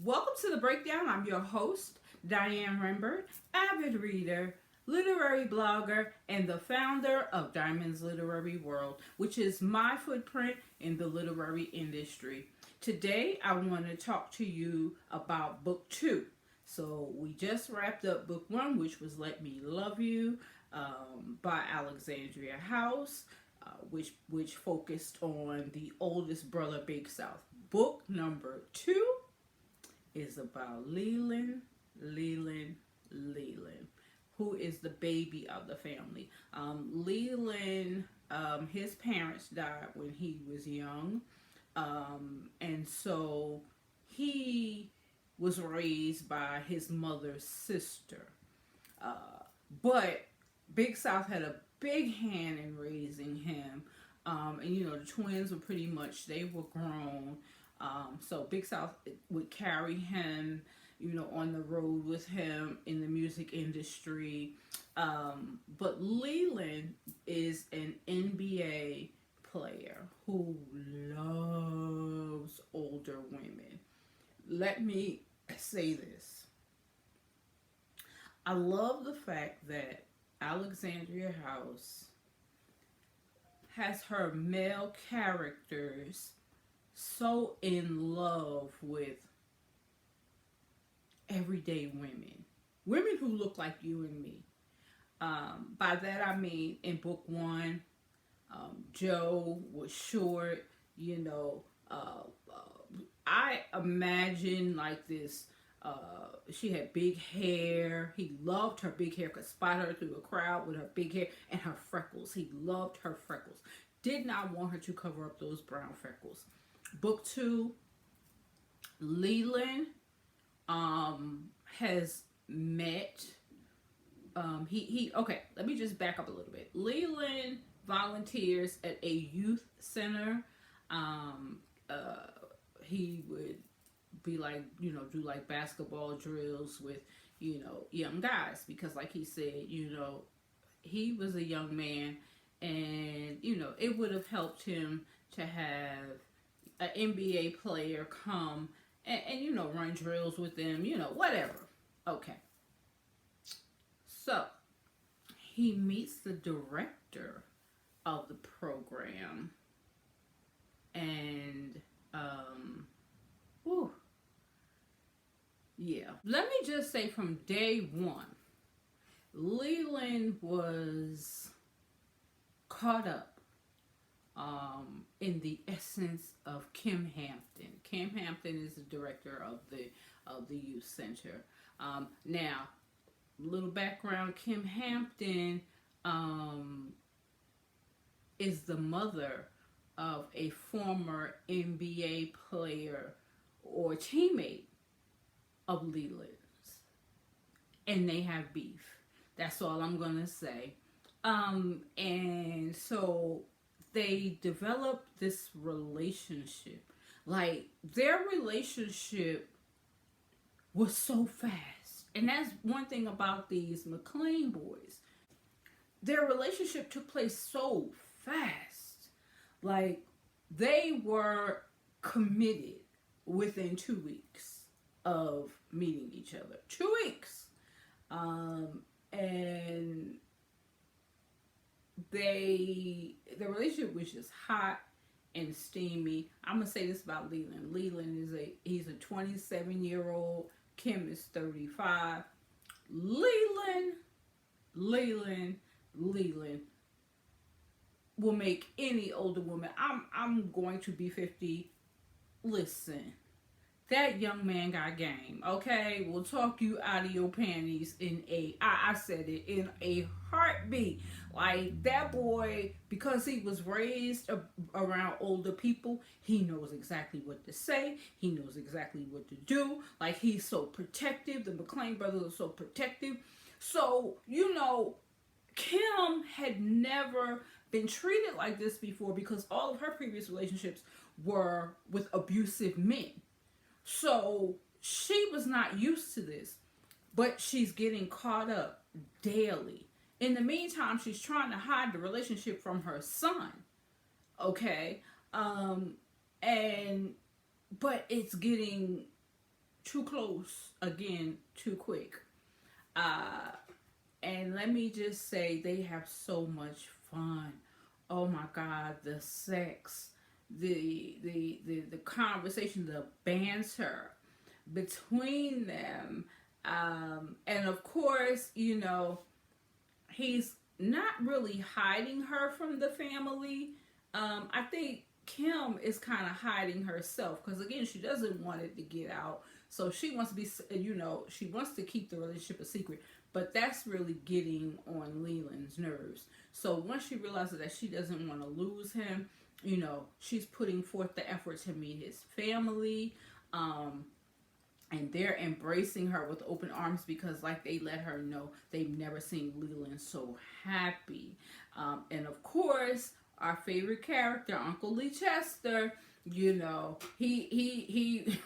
Welcome to the breakdown. I'm your host, Diane Rembert, avid reader, literary blogger, and the founder of Diamond's Literary World, which is my footprint in the literary industry. Today, I want to talk to you about book two. So, we just wrapped up book one, which was Let Me Love You by Alexandria House. Which focused on the oldest brother, Big South. Book number two is about Leland, who is the baby of the family. Leland, his parents died when he was young, and so he was raised by his mother's sister. But Big South had a big hand in raising him. The twins were pretty much, they were grown. So Big South would carry him, on the road with him in the music industry. But Leland is an NBA player who loves older women. Let me say this. I love the fact that Alexandria House has her male characters so in love with everyday women who look like you and me. By that I mean, in book one, Joe was short. I imagine like this. She had big hair. He loved her big hair. Could spot her through a crowd with her big hair and her freckles. He loved her freckles. Did not want her to cover up those brown freckles. Book two, Leland has met. Okay. Let me just back up a little bit. Leland volunteers at a youth center. He would be like, do like basketball drills with, young guys, because like he said, he was a young man, and, it would have helped him to have an NBA player come and run drills with them, whatever. Okay. So he meets the director of the program, and, whew, yeah. Let me just say from day one, Leland was caught up in the essence of Kim Hampton. Kim Hampton is the director of the youth center. Now, little background: Kim Hampton is the mother of a former NBA player or teammate of Leland's, and they have beef. That's all I'm gonna say. And so they developed this relationship. Like, their relationship was so fast, and that's one thing about these McClain boys. Their relationship took place so fast. Like, they were committed within 2 weeks of meeting each other. 2 weeks. And the relationship was just hot and steamy. I'm gonna say this about Leland. Leland he's a 27-year-old. Kim is 35. Leland will make any older woman. I'm going to be 50. Listen, that young man got game. Okay, will talk you out of your panties I said it, in a heartbeat. Like, that boy, because he was raised around older people, he knows exactly what to say. He knows exactly what to do. Like, he's so protective. The McClain brothers are so protective. So, Kim had never been treated like this before, because all of her previous relationships were with abusive men. So she was not used to this, but she's getting caught up daily. In the meantime, she's trying to hide the relationship from her son. Okay. But it's getting too close again, too quick. Uh, and let me just say, they have so much fun. Oh my God, the sex, the conversation, the banter between them, and of course, he's not really hiding her from the family. I think Kim is kind of hiding herself because again, she doesn't want it to get out. So she wants to be, she wants to keep the relationship a secret. But that's really getting on Leland's nerves. So once she realizes that she doesn't want to lose him, she's putting forth the effort to meet his family. And they're embracing her with open arms because, like, they let her know they've never seen Leland so happy. And of course, our favorite character, Uncle Leicester, he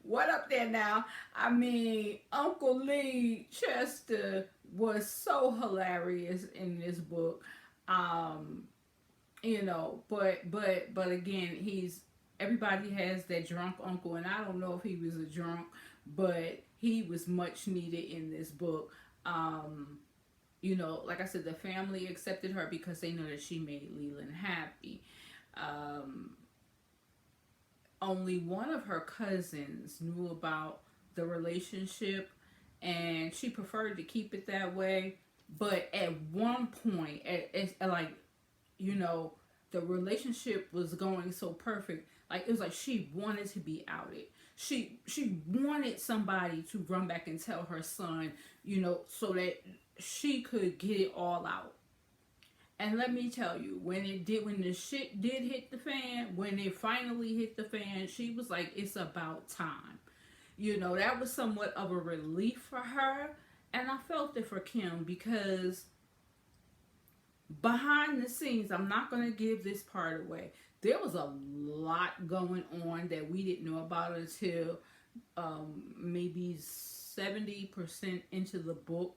what up there now? I mean, Uncle Leicester was so hilarious in this book. But again, everybody has that drunk uncle, and I don't know if he was a drunk, but he was much needed in this book. Like I said, the family accepted her because they know that she made Leland happy. Only one of her cousins knew about the relationship, and she preferred to keep it that way. But at one point, the relationship was going so perfect. Like, it was like she wanted to be outed. She wanted somebody to run back and tell her son, so that she could get it all out. And let me tell you, when the shit did hit the fan, when it finally hit the fan, she was like, it's about time. That was somewhat of a relief for her. And I felt it for Kim because behind the scenes, I'm not going to give this part away. There was a lot going on that we didn't know about until maybe 70% into the book.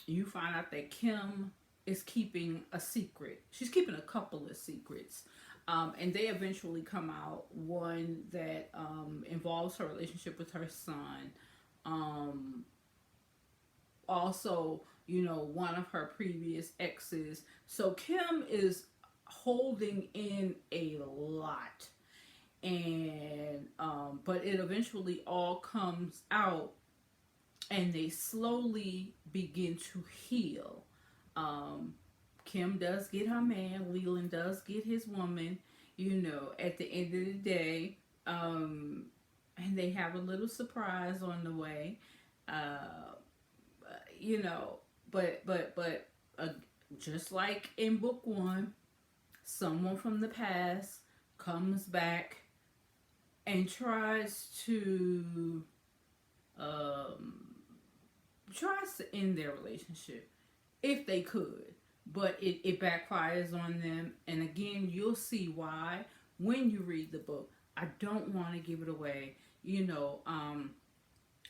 You find out that Kim is keeping a secret. She's keeping a couple of secrets. And they eventually come out. One that involves her relationship with her son. Also, one of her previous exes. So Kim is holding in a lot. And but it eventually all comes out, and they slowly begin to heal. Kim does get her man, Leland does get his woman, at the end of the day. And they have a little surprise on the way. But just like in book one, someone from the past comes back and tries to end their relationship if they could, but it backfires on them. And again, you'll see why when you read the book. I don't want to give it away,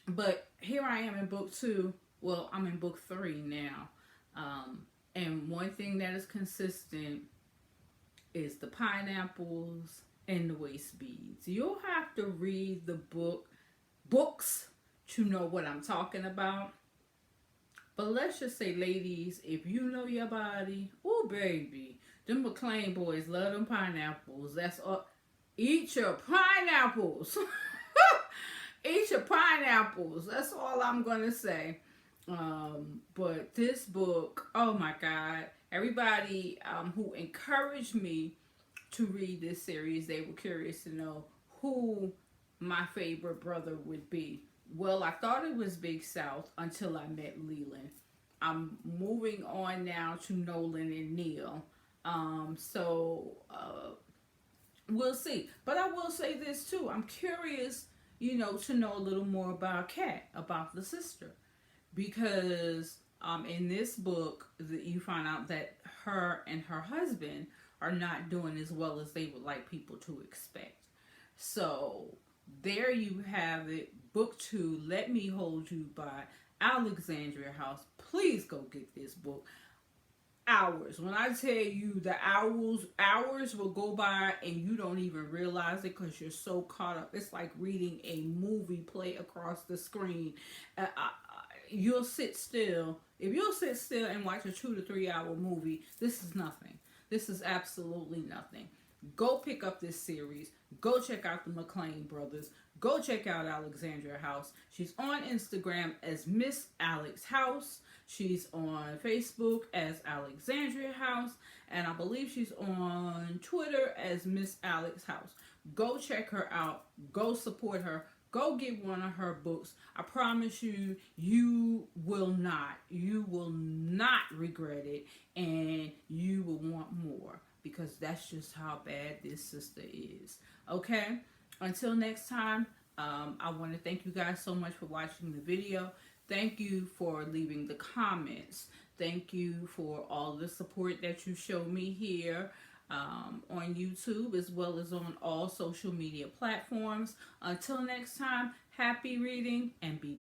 but here I am in book 2. Well, I'm in book 3 now. And one thing that is consistent is the pineapples and the waist beads. You'll have to read the books to know what I'm talking about. But let's just say, ladies, if you know your body, oh baby, them McClain boys love them pineapples. That's all. Eat your pineapples. Eat your pineapples. That's all I'm gonna say. But this book, oh my God, everybody who encouraged me to read this series, they were curious to know who my favorite brother would be. Well, I thought it was Big South until I met Leland. I'm moving on now to Nolan and Neil. We'll see. But I will say this too. I'm curious, to know a little more about Kat, about the sister. Because in this book, you find out that her and her husband are not doing as well as they would like people to expect. So there you have it. Book 2, Let Me Hold You by Alexandria House. Please go get this book. hours. When I tell you the hours will go by and you don't even realize it because you're so caught up. It's like reading a movie play across the screen. You'll sit still. If you'll sit still and watch a 2 to 3 hour movie, this is nothing. This is absolutely nothing. Go pick up this series. Go check out the McClain brothers. Go check out Alexandria House. She's on Instagram as Miss Alex House. She's on Facebook as Alexandria House. And I believe she's on Twitter as Miss Alex House. Go check her out. Go support her. Go get one of her books. I promise you, you will not regret it, and you will want more, because that's just how bad this sister is. Okay? Until next time, I want to thank you guys so much for watching the video. Thank you for leaving the comments. Thank you for all the support that you show me here on YouTube, as well as on all social media platforms. Until next time, happy reading and be